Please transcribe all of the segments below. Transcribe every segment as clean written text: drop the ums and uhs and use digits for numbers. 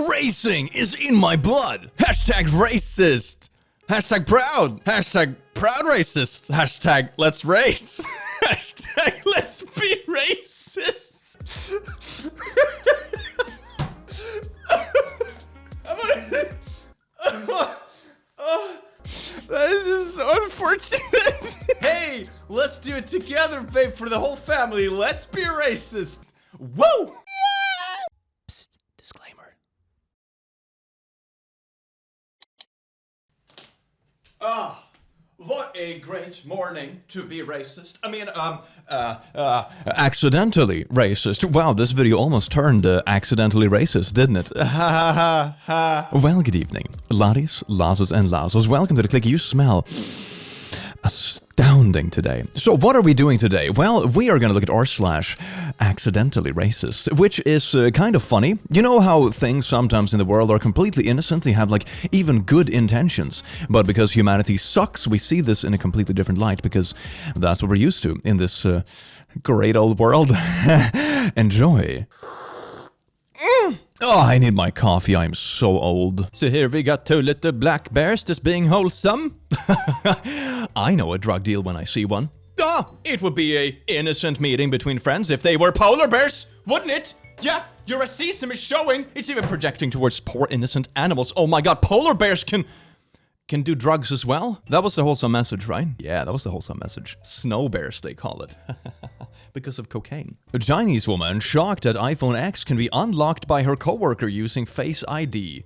Racing is in my blood. Hashtag racist. Hashtag proud. Hashtag proud racist. Hashtag let's race. Hashtag let's be racist. That is so unfortunate. Hey, let's do it together, babe, for the whole family. Let's be racist. Woo! Yeah! Psst, disclaimer. Ah, what a great morning to be racist. I mean, accidentally racist. Wow, this video almost turned accidentally racist, didn't it? Well, good evening, laddies, lasses, and lassos. Welcome to the click. You smell astounding today. So what are we doing today? Well, we are going to look at r/accidentally racist, which is kind of funny. You know how things sometimes in the world are completely innocent, they have like even good intentions, but because humanity sucks, we see this in a completely different light, because that's what we're used to in this great old world. Enjoy. Oh, I need my coffee. I'm so old. So here we got two little black bears just being wholesome. I know a drug deal when I see one. Ah, it would be a innocent meeting between friends if they were polar bears, wouldn't it? Yeah, your racism is showing. It's even projecting towards poor innocent animals. Oh my god, polar bears can do drugs as well? That was the wholesome message, right? Yeah, that was the wholesome message. Snow bears, they call it. Because of cocaine. A Chinese woman shocked that iPhone X can be unlocked by her coworker using Face ID.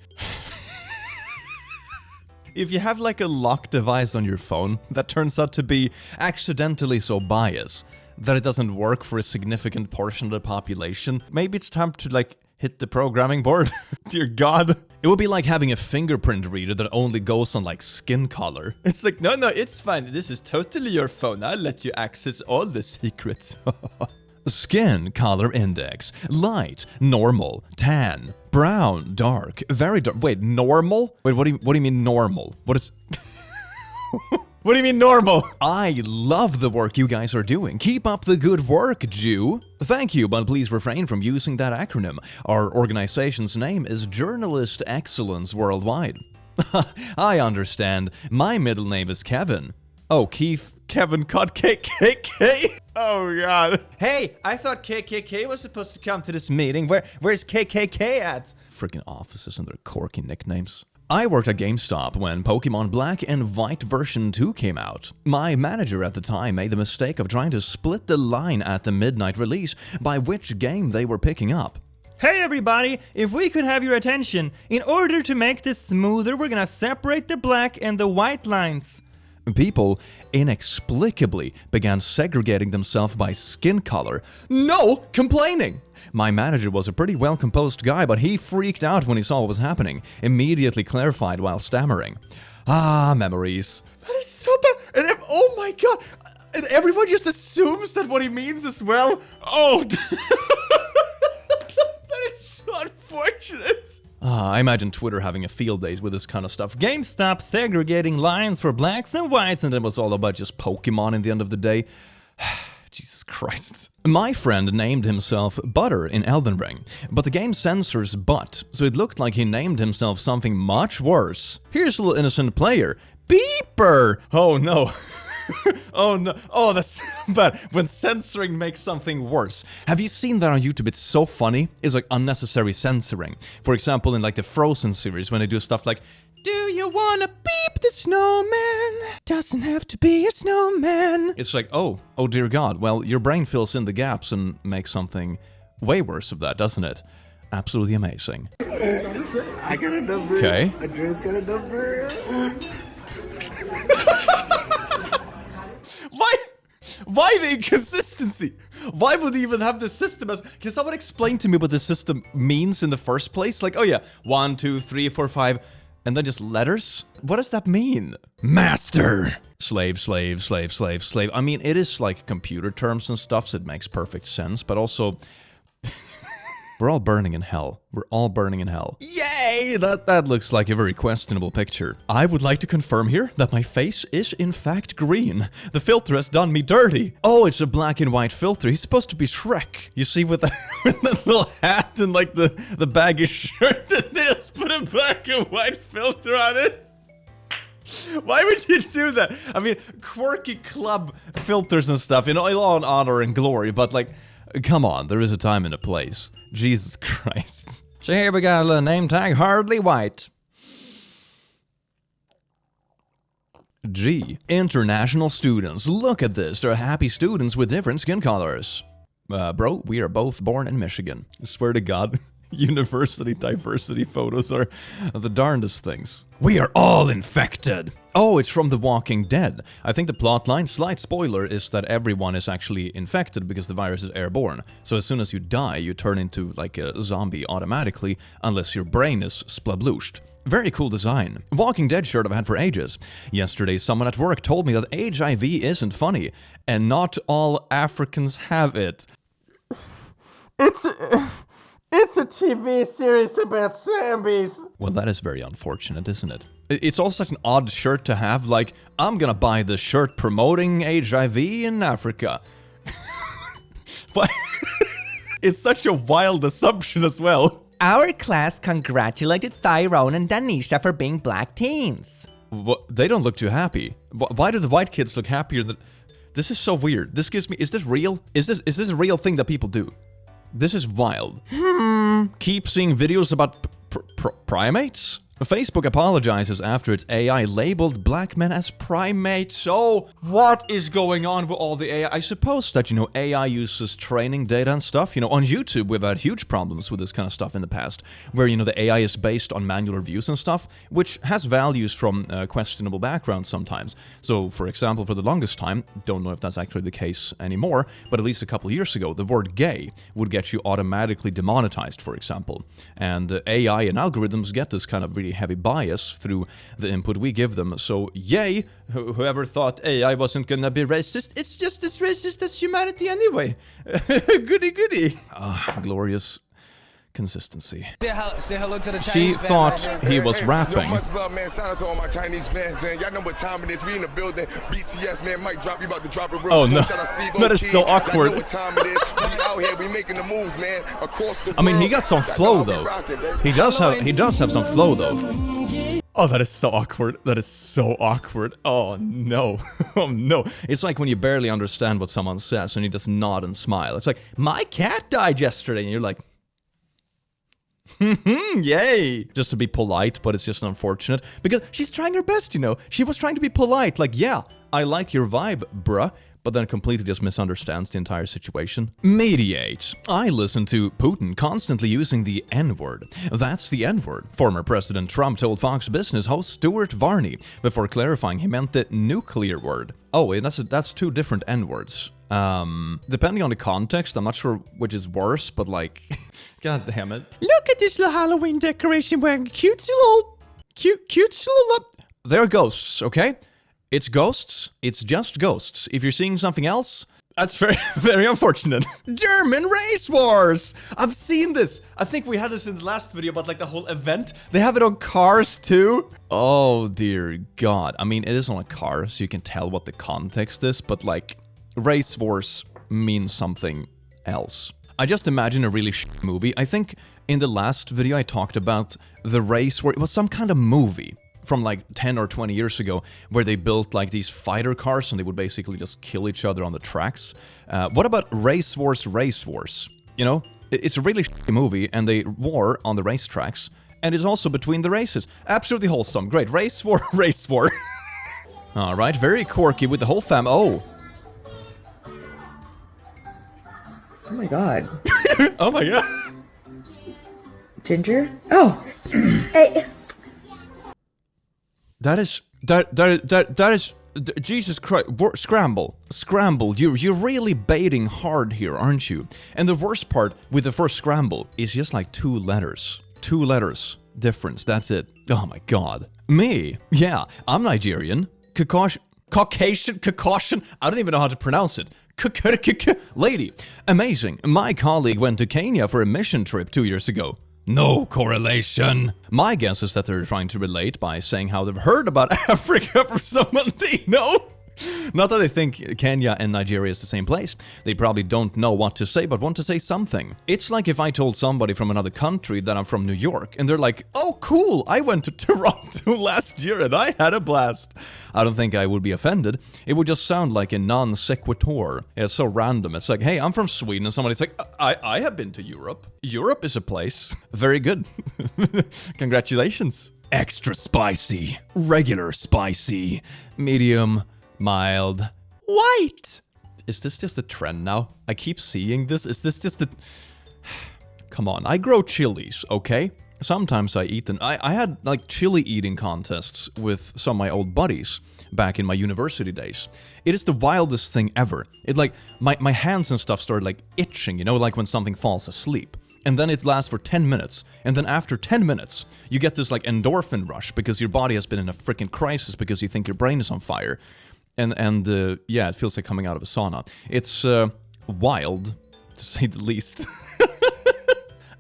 If you have like a lock device on your phone that turns out to be accidentally so biased that it doesn't work for a significant portion of the population, maybe it's time to like hit the programming board. Dear God. It would be like having a fingerprint reader that only goes on like skin color. It's like, no, it's fine. This is totally your phone. I'll let you access all the secrets. Skin color index. Light, normal, tan, brown, dark, very dark. Wait, normal? Wait, what do you mean normal? What is... What do you mean normal? I love the work you guys are doing. Keep up the good work, Jew. Thank you, but please refrain from using that acronym. Our organization's name is Journalist Excellence Worldwide. I understand. My middle name is Kevin. Oh, Keith, Kevin Cod KKK? Oh, God. Hey, I thought KKK was supposed to come to this meeting. Where's KKK at? Freaking offices and their corky nicknames. I worked at GameStop when Pokemon Black and White version 2 came out. My manager at the time made the mistake of trying to split the line at the midnight release by which game they were picking up. Hey everybody, if we could have your attention, in order to make this smoother, we're gonna separate the black and the white lines. People inexplicably began segregating themselves by skin color. No complaining! My manager was a pretty well-composed guy, but he freaked out when he saw what was happening, immediately clarified while stammering. Ah, memories. That is so bad. And oh my god. And everyone just assumes that what he means as well. Oh. That is so unfortunate. I imagine Twitter having a field days with this kind of stuff. GameStop segregating lines for blacks and whites, and it was all about just Pokemon in the end of the day. Jesus Christ. My friend named himself Butter in Elden Ring, but the game censors butt, so it looked like he named himself something much worse. Here's a little innocent player. Beeper! Oh no. Oh no. Oh, that's bad. When censoring makes something worse. Have you seen that on YouTube? It's so funny. It's like unnecessary censoring. For example, in like the Frozen series, when they do stuff like, do you wanna beep the snowman? Doesn't have to be a snowman. It's like, oh dear God. Well, your brain fills in the gaps and makes something way worse of that, doesn't it? Absolutely amazing. I got a number. Okay. Andre's got a number. Why the inconsistency? Why would he even have this system as... Can someone explain to me what this system means in the first place? Like, oh yeah, 1, 2, 3, 4, 5, and then just letters? What does that mean? Master! Slave, slave, slave, slave, slave. I mean, it is like computer terms and stuff, so it makes perfect sense, but also... We're all burning in hell. We're all burning in hell. Yay! That looks like a very questionable picture. I would like to confirm here that my face is in fact green. The filter has done me dirty. Oh, it's a black and white filter. He's supposed to be Shrek. You see, with the, with the little hat and like the baggy shirt, and they just put a black and white filter on it. Why would you do that? I mean, quirky club filters and stuff, you know, all in honor and glory, but like, come on, there is a time and a place. Jesus Christ. So here we got a name tag, Hardly White. G. International students. Look at this. They're happy students with different skin colors. Bro, we are both born in Michigan. I swear to God. University diversity photos are the darndest things. We are all infected. Oh, it's from The Walking Dead. I think the plotline, slight spoiler, is that everyone is actually infected because the virus is airborne. So as soon as you die, you turn into like a zombie automatically, unless your brain is splablooshed. Very cool design. Walking Dead shirt I've had for ages. Yesterday, someone at work told me that HIV isn't funny, and not all Africans have it. It's a TV series about zombies. Well, that is very unfortunate, isn't it? It's also such an odd shirt to have, like, I'm gonna buy this shirt promoting HIV in Africa. But it's such a wild assumption as well. Our class congratulated Tyrone and Danisha for being black teens. They don't look too happy. Why do the white kids look happier than... This is so weird. This gives me... Is this real? Is this a real thing that people do? This is wild. Keep seeing videos about primates? Facebook apologizes after its AI labeled black men as primates. Oh, what is going on with all the AI? I suppose that, you know, AI uses training data and stuff. You know, on YouTube, we've had huge problems with this kind of stuff in the past, where, you know, the AI is based on manual reviews and stuff, which has values from questionable backgrounds sometimes. So, for example, for the longest time, don't know if that's actually the case anymore, but at least a couple of years ago, the word gay would get you automatically demonetized, for example. And AI and algorithms get this kind of really heavy bias through the input we give them. So, yay, whoever thought AI wasn't gonna be racist, it's just as racist as humanity anyway. Goody goody. Ah, glorious consistency. Say hello to the She Chinese thought fan. he was rapping. Yo, much love, man. Shout out to all my Chinese fans, man. Y'all know what time it is. We in the building. BTS, man. Might drop. You about to drop it real Oh, soon. no. Shout out Steve That is O. so King. awkward. Y'all know what time it is. We out here. We making the moves, man. Across the world. I mean, he got some Y'all flow know though. we rocking, baby. He does have some flow though. Oh, that is so awkward. That is so awkward. Oh no. Oh no. It's like when you barely understand what someone says and you just nod and smile. It's like, my cat died yesterday, and you're like, yay! Just to be polite, but it's just unfortunate because she's trying her best, you know. She was trying to be polite, like, yeah, I like your vibe, bruh. But then completely just misunderstands the entire situation. Mediate. I listen to Putin constantly using the N-word. That's the N-word. Former President Trump told Fox Business host Stuart Varney before clarifying he meant the nuclear word. Oh, and that's two different N-words. Depending on the context, I'm not sure which is worse, but like, god damn it. Look at this little Halloween decoration wearing cute little... They're ghosts, okay? It's ghosts. It's just ghosts. If you're seeing something else, that's very, very unfortunate. German race wars! I've seen this. I think we had this in the last video about like the whole event. They have it on cars too. Oh dear God. I mean, it is on a car, so you can tell what the context is, but like, race wars means something else. I just imagine a really movie. I think in the last video I talked about the race war. It was some kind of movie from like 10 or 20 years ago, where they built like these fighter cars and they would basically just kill each other on the tracks. What about Race Wars? You know, it's a really shitty movie and they war on the racetracks, and it's also between the races. Absolutely wholesome. Great. Race war. Alright, very quirky with the whole fam. Oh. Oh my god. Oh my god. Ginger? Oh. Hey. That is Jesus Christ. Scramble, you're really baiting hard here, aren't you? And the worst part with the first Scramble is just like two letters difference, that's it. Oh my god. Me? Yeah, I'm Nigerian. Caucasian? I don't even know how to pronounce it. Lady, amazing. My colleague went to Kenya for a mission trip 2 years ago. No correlation. My guess is that they're trying to relate by saying how they've heard about Africa from someone they know. Not that they think Kenya and Nigeria is the same place. They probably don't know what to say, but want to say something. It's like if I told somebody from another country that I'm from New York, and they're like, oh cool, I went to Toronto last year and I had a blast. I don't think I would be offended. It would just sound like a non sequitur. It's so random. It's like, hey, I'm from Sweden, and somebody's like, I have been to Europe. Europe is a place. Very good. Congratulations. Extra spicy, regular spicy, medium, mild, white. Is this just a trend now? I keep seeing this. Is this just a... Come on, I grow chilies, okay? Sometimes I eat them. I had like chili eating contests with some of my old buddies back in my university days. It is the wildest thing ever. It like, my hands and stuff started like itching, you know, like when something falls asleep. And then it lasts for 10 minutes. And then after 10 minutes, you get this like endorphin rush because your body has been in a freaking crisis because you think your brain is on fire. And yeah, it feels like coming out of a sauna. It's wild, to say the least.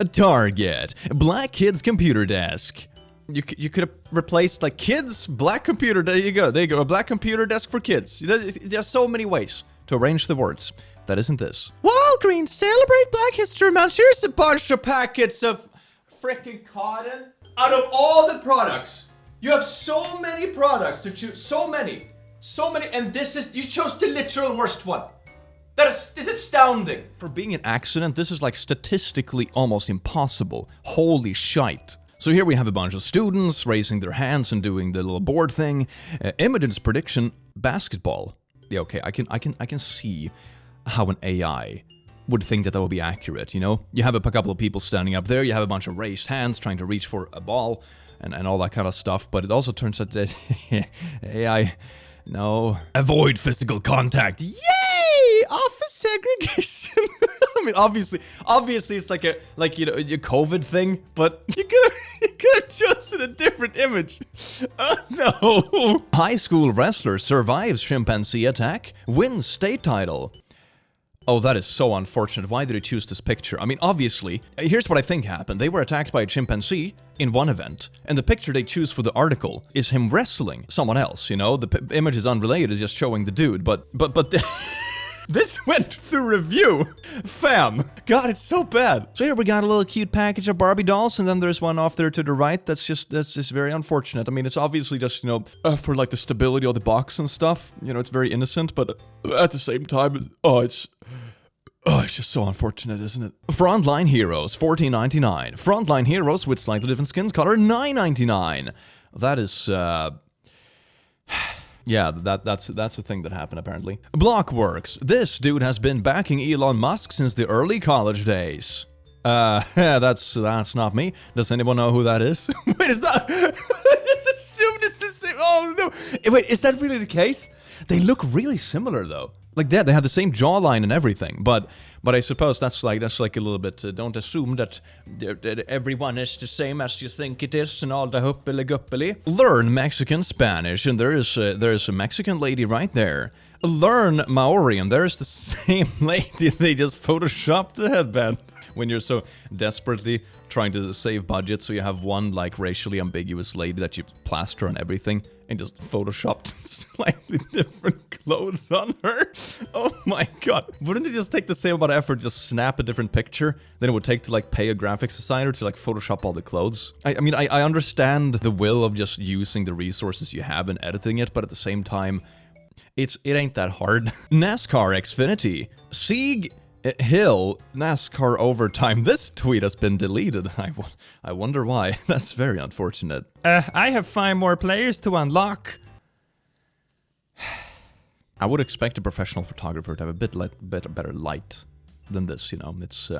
A Target. Black kids computer desk. You could have replaced like kids, black computer. There you go. A black computer desk for kids. There's so many ways to arrange the words. That isn't this. Walgreens, celebrate Black History Month. Here's a bunch of packets of freaking cotton. Out of all the products, you have so many products to choose. So many, and this is, you chose the literal worst one. This is astounding. For being an accident, this is like statistically almost impossible. Holy shite. So here we have a bunch of students raising their hands and doing the little board thing. Imogen's prediction, basketball. Yeah, okay, I can see how an AI would think that would be accurate, you know? You have a couple of people standing up there, you have a bunch of raised hands trying to reach for a ball and all that kind of stuff, but it also turns out that AI, no. Avoid physical contact. Yay! Office segregation. I mean, obviously it's like a your COVID thing, but you could have chosen a different image. No. High school wrestler survives chimpanzee attack, wins state title. Oh, that is so unfortunate. Why did he choose this picture? I mean, obviously, here's what I think happened. They were attacked by a chimpanzee in one event, and the picture they choose for the article is him wrestling someone else, you know? The image is unrelated, it's just showing the dude, but this went through review, fam. God, it's so bad. So here we got a little cute package of Barbie dolls, and then there's one off there to the right. That's just very unfortunate. I mean, it's obviously just, you know, for like the stability of the box and stuff. You know, it's very innocent, but at the same time, it's just so unfortunate, isn't it? Frontline Heroes, $14.99. Frontline Heroes with slightly different skins color, $9.99. That is, yeah, that's a thing that happened, apparently. Blockworks. This dude has been backing Elon Musk since the early college days. Yeah, that's not me. Does anyone know who that is? Wait, is that... I just assumed it's the same... Oh, no. Wait, is that really the case? They look really similar, though. Like that, they have the same jawline and everything, but I suppose that's like a little bit, don't assume that everyone is the same as you think it is and all the huppely-guppely. Learn Mexican Spanish, and there is a Mexican lady right there. Learn Maori, and there's the same lady, they just photoshopped the headband. When you're so desperately trying to save budget, so you have one like racially ambiguous lady that you plaster on everything, and just photoshopped slightly different clothes on her. Oh my god. Wouldn't it just take the same amount of effort to just snap a different picture than it would take to like pay a graphics designer to like Photoshop all the clothes? I mean, I understand the will of just using the resources you have and editing it, but at the same time, it ain't that hard. NASCAR Xfinity. Sieg Hill, NASCAR overtime. This tweet has been deleted. I wonder why. That's very unfortunate. I have 5 more players to unlock. I would expect a professional photographer to have a bit better light than this, you know. It's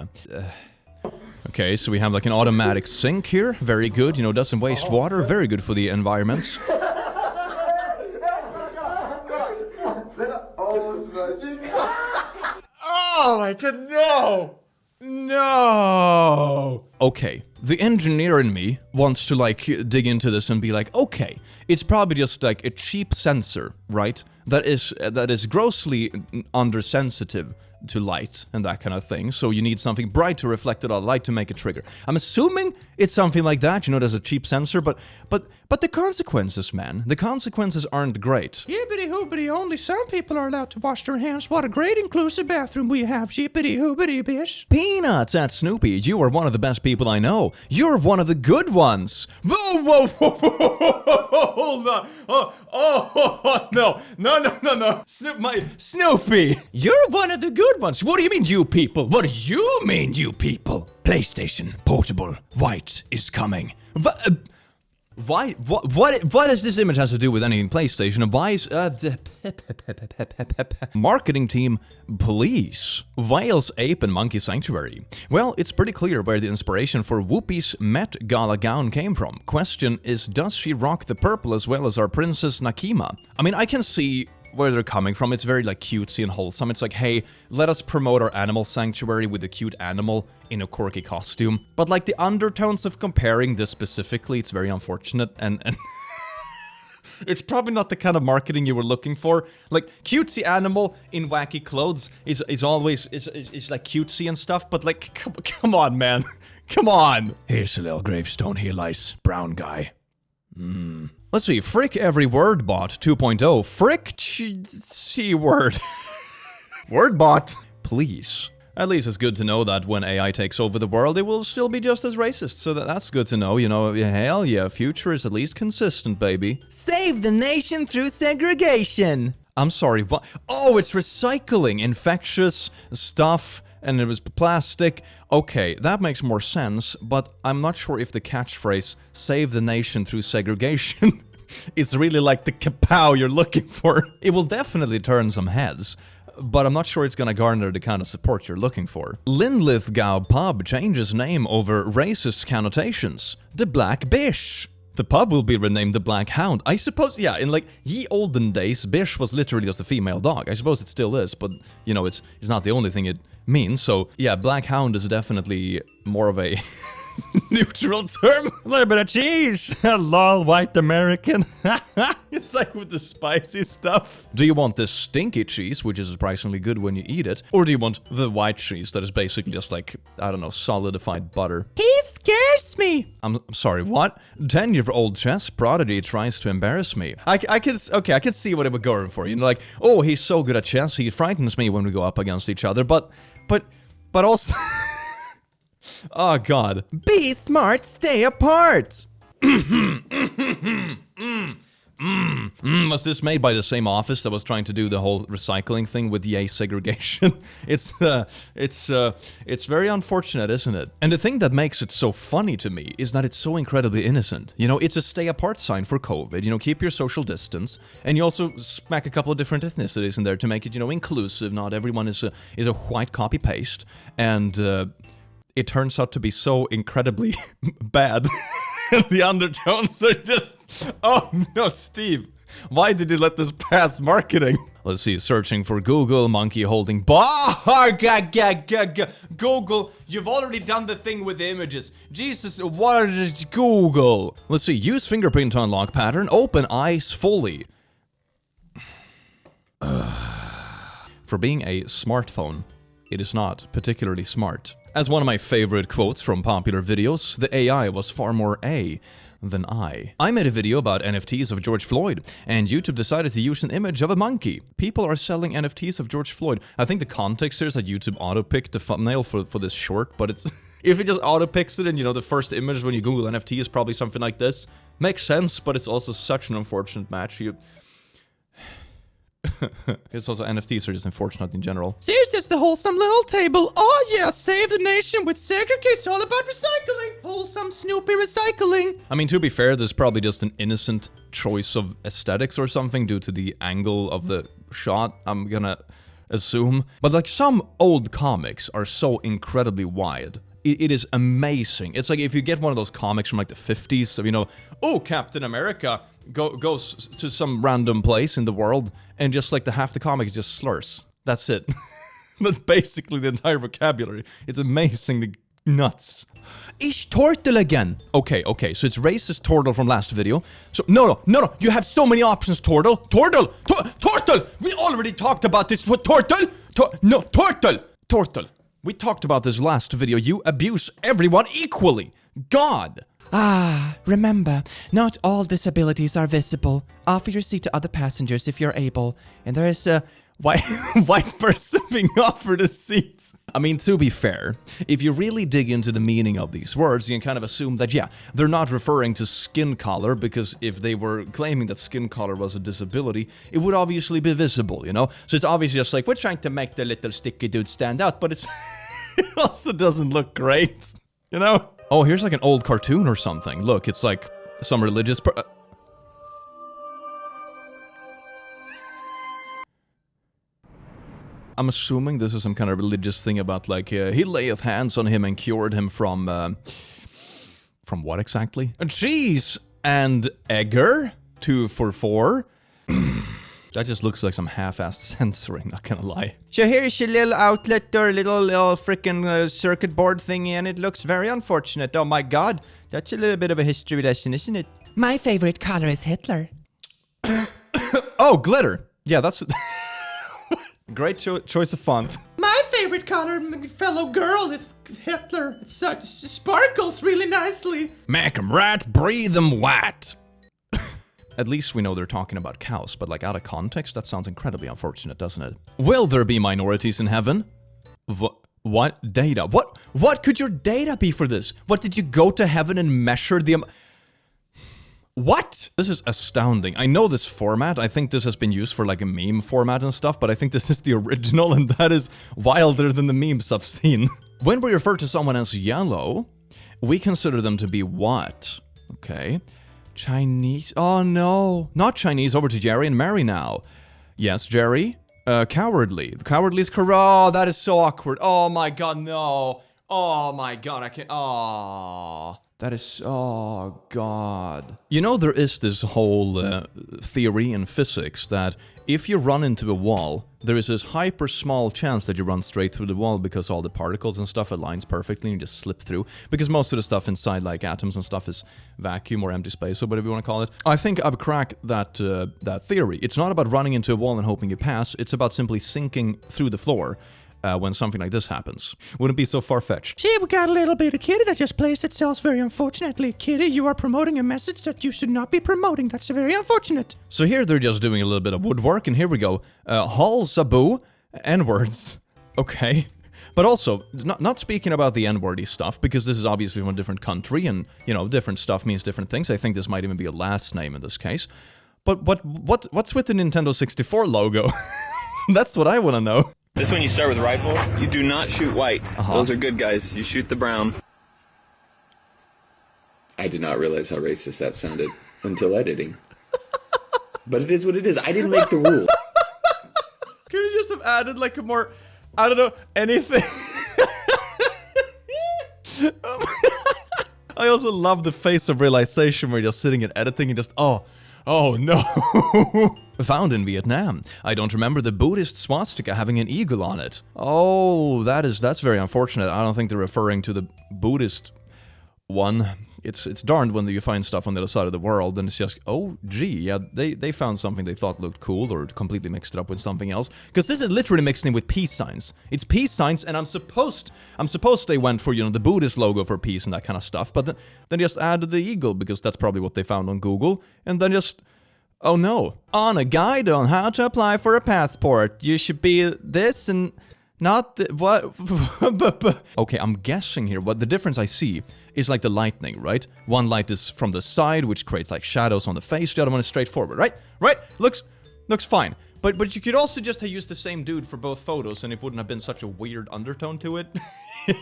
okay, so we have like an automatic sink here. Very good, you know, doesn't waste water. Very good for the environment. Oh my god, no! No! Okay, the engineer in me wants to like dig into this and be like, okay, it's probably just like a cheap sensor, right? that is grossly undersensitive to light and that kind of thing, so you need something bright to reflect it on light to make a trigger. I'm assuming it's something like that, you know, there's a cheap sensor, but the consequences, man, the consequences aren't great. Yippity hoopity, only some people are allowed to wash their hands. What a great inclusive bathroom we have, yippity hoopity, bish. Peanuts at Snoopy, you are one of the best people I know. You're one of the good ones. Whoa, whoa, whoa, whoa, whoa, whoa, hold on. No. Snoopy. You're one of the good ones. What do you mean, you people? What do you mean, you people? PlayStation Portable White is coming. Why? What does this image has to do with anything PlayStation? And why is marketing team, please? Whales, ape, and monkey sanctuary. Well, it's pretty clear where the inspiration for Whoopi's Met Gala gown came from. Question is, does she rock the purple as well as our Princess Nakima? I mean, I can see where they're coming from. It's very like cutesy and wholesome. It's like, hey, let us promote our animal sanctuary with a cute animal in a quirky costume. But like the undertones of comparing this specifically, it's very unfortunate and it's probably not the kind of marketing you were looking for. Like cutesy animal in wacky clothes is always like cutesy and stuff, but like come on, man. Come on. Here's a little gravestone. Here lies brown guy. Let's see, Frick Every Word Bot 2.0. Frick C-word. Word bot. Please. At least it's good to know that when AI takes over the world, it will still be just as racist. So that's good to know, you know. Hell yeah, future is at least consistent, baby. Save the nation through segregation. I'm sorry, what? Oh, it's recycling. Infectious stuff. And it was plastic. Okay, that makes more sense, but I'm not sure if the catchphrase, save the nation through segregation, is really like the kapow you're looking for. It will definitely turn some heads, but I'm not sure it's gonna garner the kind of support you're looking for. Linlithgow Pub changes name over racist connotations. The Black Bish. The pub will be renamed the Black Hound. I suppose, yeah, in like ye olden days, Bish was literally just a female dog. I suppose it still is, but, you know, it's not the only thing it means. So, yeah, Black Hound is definitely more of a neutral term. A little bit of cheese. Lol, white American. It's like with the spicy stuff. Do you want the stinky cheese, which is surprisingly good when you eat it? Or do you want the white cheese that is basically just like, I don't know, solidified butter? He scares me. I'm sorry, what? 10-year-old chess prodigy tries to embarrass me. I can see what it would go for. You know, like, oh, he's so good at chess, he frightens me when we go up against each other, but also... Oh, God. Be smart, stay apart. Was this made by the same office that was trying to do the whole recycling thing with yay segregation? It's very unfortunate, isn't it? And the thing that makes it so funny to me is that it's so incredibly innocent. You know, it's a stay apart sign for COVID. You know, keep your social distance, and you also smack a couple of different ethnicities in there to make it, you know, inclusive. Not everyone is a white copy paste, and it turns out to be so incredibly bad. The undertones are just... Oh no, Steve. Why did you let this pass marketing? Let's see, searching for Google, monkey holding... Google, you've already done the thing with the images. Jesus, what is Google? Let's see, use fingerprint to unlock pattern, open eyes fully. For being a smartphone, it is not particularly smart. As one of my favorite quotes from popular videos, the AI was far more A than I. I made a video about NFTs of George Floyd, and YouTube decided to use an image of a monkey. People are selling NFTs of George Floyd. I think the context here is that YouTube auto-picked the thumbnail for this short, but it's... If it just auto-picks it and, you know, the first image when you Google NFT is probably something like this, makes sense, but it's also such an unfortunate match. It's also NFTs are just unfortunate in general. Here's just the wholesome little table. Oh yeah, save the nation with segregate. It's all about recycling. Wholesome Snoopy recycling. I mean, to be fair, there's probably just an innocent choice of aesthetics or something due to the angle of the shot, I'm gonna assume. But like some old comics are so incredibly wide. It is amazing. It's like if you get one of those comics from like the 50s, so you know, oh, Captain America goes to some random place in the world, and just like half the comic is just slurs. That's it. That's basically the entire vocabulary. It's amazingly Nuts. Ish turtle again. Okay, so it's racist turtle from last video. So, no, you have so many options, turtle. Turtle! We already talked about this with turtle! Turtle. We talked about this last video. You abuse everyone equally. God! Ah, remember, not all disabilities are visible. Offer your seat to other passengers if you're able. And there is a white person being offered a seat. I mean, to be fair, if you really dig into the meaning of these words, you can kind of assume that, yeah, they're not referring to skin color, because if they were claiming that skin color was a disability, it would obviously be visible, you know? So it's obviously just like, we're trying to make the little sticky dude stand out, but it also doesn't look great, you know? Oh, here's like an old cartoon or something. Look, it's like some religious I'm assuming this is some kind of religious thing about like, he layeth hands on him and cured him from what exactly? Cheese and egger, 2 for 4. That just looks like some half-assed censoring, not gonna lie. So here's your little outlet or little frickin' circuit board thingy, and it looks very unfortunate. Oh my god, that's a little bit of a history lesson, isn't it? My favorite color is Hitler. Oh, glitter. Yeah, that's... Great choice of font. My favorite color, fellow girl, is Hitler. It sparkles really nicely. Make 'em right, breathe 'em white. At least we know they're talking about cows, but like out of context, that sounds incredibly unfortunate, doesn't it? Will there be minorities in heaven? What? Data? What could your data be for this? What, did you go to heaven and measure the What? This is astounding. I know this format. I think this has been used for like a meme format and stuff, but I think this is the original, and that is wilder than the memes I've seen. When we refer to someone as yellow, we consider them to be what? Okay. Chinese. Oh no. Not Chinese. Over to Jerry and Mary now. Yes, Jerry. Cowardly. Cowardly is correct. Oh, that is so awkward. Oh my god, no. Oh my god, I can't. Oh. That is, oh god. You know, there is this whole theory in physics that if you run into a wall, there is this hyper small chance that you run straight through the wall because all the particles and stuff aligns perfectly and you just slip through. Because most of the stuff inside, like atoms and stuff, is vacuum or empty space or whatever you want to call it. I think I've cracked that, that theory. It's not about running into a wall and hoping you pass, it's about simply sinking through the floor. When something like this happens. Wouldn't be so far-fetched. See, we got a little bit of kitty that just plays itself very unfortunately. Kitty, you are promoting a message that you should not be promoting. That's very unfortunate. So here they're just doing a little bit of woodwork, and here we go. Hull, zaboo, N-words. Okay. But also, not speaking about the N-wordy stuff, because this is obviously from a different country, and, you know, different stuff means different things. I think this might even be a last name in this case. But what's with the Nintendo 64 logo? That's what I want to know. This one you start with rifle. You do not shoot white. Those are good guys. You shoot the brown. I did not realize how racist that sounded until editing. But it is what it is. I didn't make the rule. Could you just have added like a more, I don't know, anything? I also love the face of realization where you're just sitting and editing and just, oh no. Found in Vietnam. I don't remember the Buddhist swastika having an eagle on it. Oh, that's very unfortunate. I don't think they're referring to the Buddhist one. It's darned when you find stuff on the other side of the world and it's just, oh gee, yeah, they found something they thought looked cool or completely mixed it up with something else. Because this is literally mixed in with peace signs. It's peace signs, and I'm supposed they went for, you know, the Buddhist logo for peace and that kind of stuff, but then just added the eagle because that's probably what they found on Google, and then just, oh no. On a guide on how to apply for a passport, you should be this and not what? Okay, I'm guessing here, but the difference I see is like the lightning, right? One light is from the side, which creates like shadows on the face. The other one is straight forward, right? Right? Looks fine. But you could also just have used the same dude for both photos and it wouldn't have been such a weird undertone to it.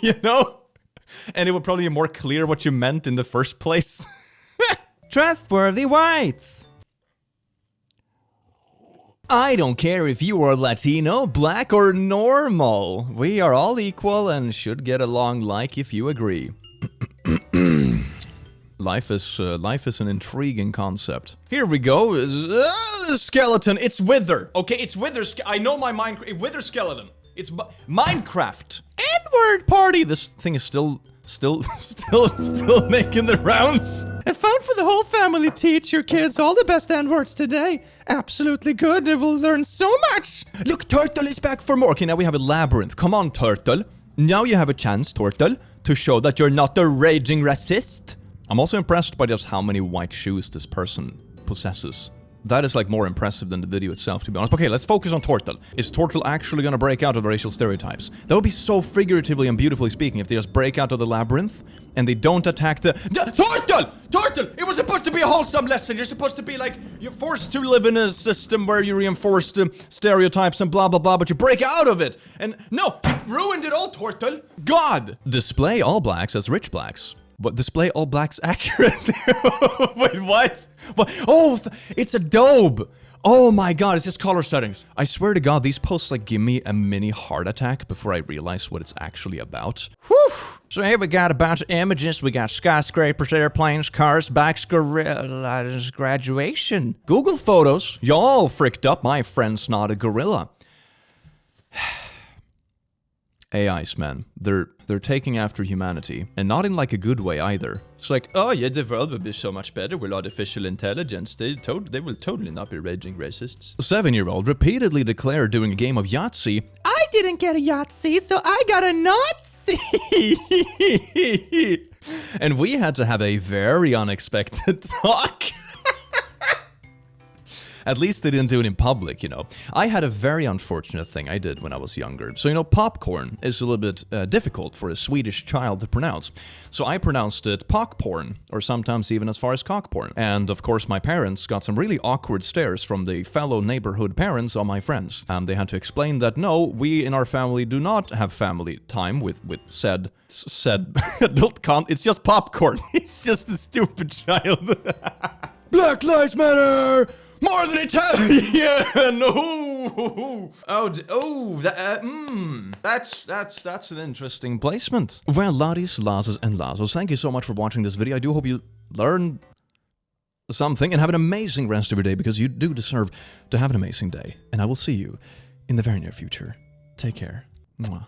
You know? And it would probably be more clear what you meant in the first place. Trustworthy whites! I don't care if you are Latino, black, or normal. We are all equal and should get along like if you agree. Life is an intriguing concept. Here we go. Skeleton. It's Wither. Okay, it's Wither. I know my Wither skeleton. It's Minecraft. N-word party. This thing is still Still making the rounds. And found for the whole family. Teach your kids all the best N-words today. Absolutely good. They will learn so much. Look, Turtle is back for more. Okay, now we have a labyrinth. Come on, Turtle. Now you have a chance, Turtle, to show that you're not a raging racist. I'm also impressed by just how many white shoes this person possesses. That is like more impressive than the video itself, to be honest. Okay, let's focus on Turtle. Is Turtle actually gonna break out of the racial stereotypes? That would be so figuratively and beautifully speaking if they just break out of the labyrinth and they don't attack the... Turtle! Turtle! It was supposed to be a wholesome lesson. You're supposed to be like, you're forced to live in a system where you reinforce the stereotypes and blah blah blah, but you break out of it. And no, you ruined it all, Turtle. God! Display all blacks as rich blacks. What, display all blacks accurately? Wait, what? Oh, it's Adobe. Oh my god, it's just color settings. I swear to god, these posts like give me a mini heart attack before I realize what it's actually about. Whew. So here we got a bunch of images. We got skyscrapers, airplanes, cars, bikes, gorillas, graduation. Google Photos. Y'all fricked up. My friend's not a gorilla. AIs, man. They're taking after humanity, and not in like a good way either. It's like, oh yeah, the world will be so much better with artificial intelligence. They will totally not be raging racists. A 7-year-old repeatedly declared during a game of Yahtzee, I didn't get a Yahtzee, so I got a Nazi. and we had to have a very unexpected talk. At least they didn't do it in public, you know. I had a very unfortunate thing I did when I was younger. So, you know, popcorn is a little bit difficult for a Swedish child to pronounce. So I pronounced it pockporn, or sometimes even as far as cockporn. And of course my parents got some really awkward stares from the fellow neighborhood parents of my friends. And they had to explain that no, we in our family do not have family time with said adult content. It's just popcorn. He's just a stupid child. Black Lives Matter! More than Italian! That's an interesting placement. Well, Lotties, Lazos, and Lazos, thank you so much for watching this video. I do hope you learned something and have an amazing rest of your day, because you do deserve to have an amazing day. And I will see you in the very near future. Take care. Mwah.